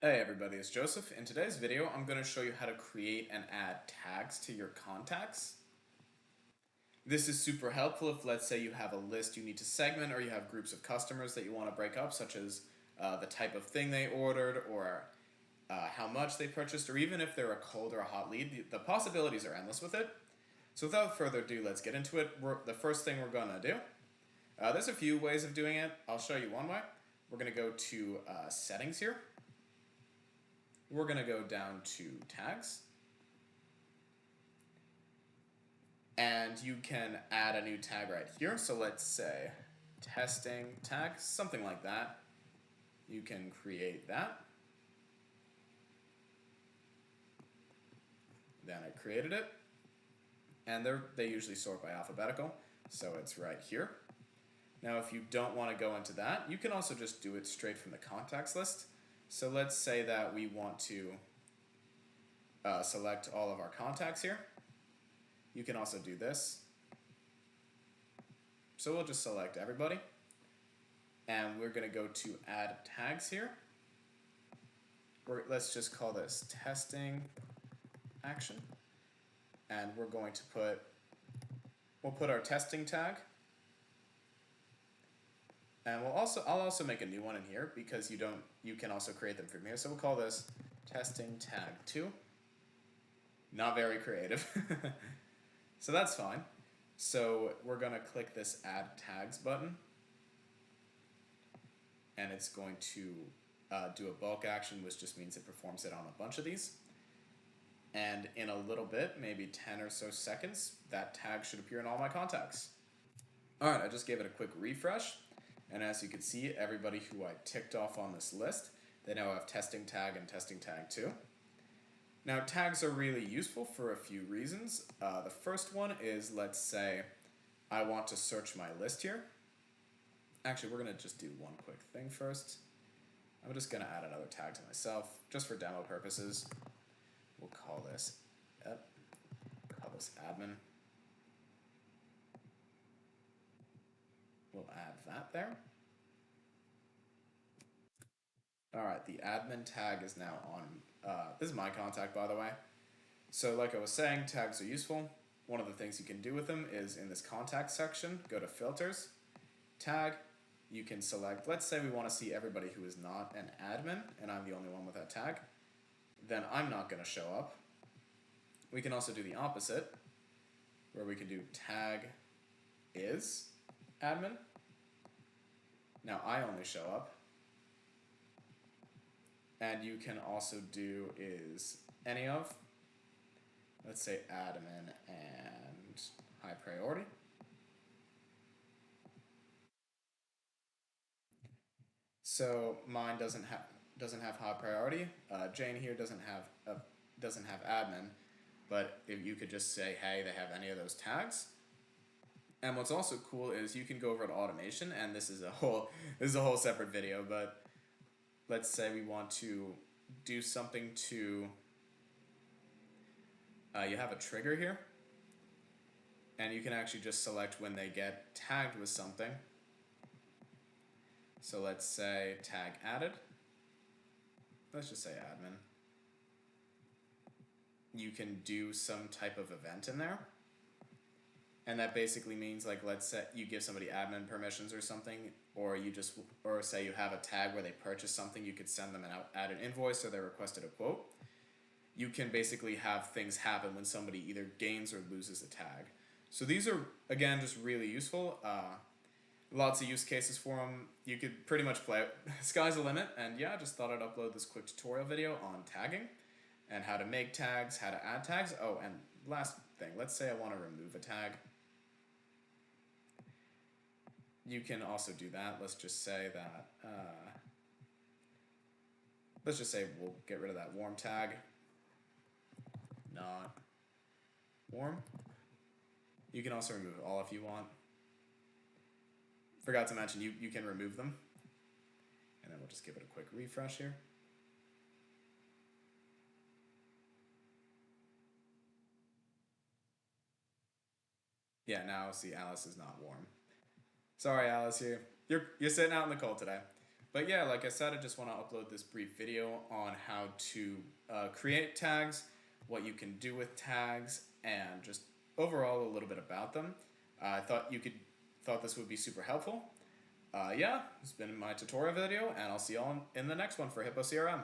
Hey everybody, it's Joseph. In today's video, I'm going to show you how to create and add tags to your contacts. This is super helpful if, let's say, you have a list you need to segment or you have groups of customers that you want to break up, such as the type of thing they ordered or how much they purchased, or even if they're a cold or a hot lead. The possibilities are endless with it. So without further ado, let's get into it. The first thing we're going to do, there's a few ways of doing it. I'll show you one way. We're going to go to settings here. We're going to go down to tags. And you can add a new tag right here. So let's say testing tag, something like that. You can create that. Then I created it. And they usually sort by alphabetical. So it's right here. Now if you don't want to go into that, you can also just do it straight from the contacts list. So let's say that we want to select all of our contacts here. You can also do this. So we'll just select everybody. And we're going to go to add tags here. Let's just call this testing action. And we're going to we'll put our testing tag. And I'll also make a new one in here because you can also create them from here. So we'll call this testing tag 2. Not very creative. So that's fine. So we're going to click this add tags button. And it's going to do a bulk action, which just means it performs it on a bunch of these. And in a little bit, maybe 10 or so seconds, that tag should appear in all my contacts. Alright, I just gave it a quick refresh. And as you can see, everybody who I ticked off on this list, they now have testing tag and testing tag 2. Now, tags are really useful for a few reasons. The first one is, let's say, I want to search my list here. Actually, we're going to just do one quick thing first. I'm just going to add another tag to myself, just for demo purposes. We'll call this, admin. We'll add that there. Alright, the admin tag is now on. This is my contact, by the way. So like I was saying, tags are useful. One of the things you can do with them is in this contact section, go to filters, tag. You can select, let's say we want to see everybody who is not an admin, and I'm the only one with that tag. Then I'm not going to show up. We can also do the opposite, where we can do tag is admin. Now I only show up. And you can also do is any of, let's say admin and high priority. So mine doesn't have high priority. Jane here doesn't have admin, but if you could just say, hey, they have any of those tags. And what's also cool is you can go over to automation, and this is a whole separate video. But let's say we want to do something to. You have a trigger here, and you can actually just select when they get tagged with something. So let's say tag added. Let's just say admin. You can do some type of event in there. And that basically means, like, let's say you give somebody admin permissions or something, or say you have a tag where they purchase something, you could send them an added invoice or they requested a quote. You can basically have things happen when somebody either gains or loses a tag. So these are, again, just really useful. Lots of use cases for them. You could pretty much play it. Sky's the limit. And yeah, I just thought I'd upload this quick tutorial video on tagging and how to make tags, how to add tags. Oh, and last thing, let's say I want to remove a tag. You can also do that. Let's just say that, let's just say we'll get rid of that warm tag. Not warm. You can also remove it all if you want. Forgot to mention, you can remove them. And then we'll just give it a quick refresh here. Yeah, now see Alice is not warm. Sorry, Alice, you're sitting out in the cold today. But yeah, like I said, I just want to upload this brief video on how to create tags, what you can do with tags, and just overall a little bit about them. I thought this would be super helpful. Yeah, it's been my tutorial video, and I'll see y'all in the next one for HyppoCRM.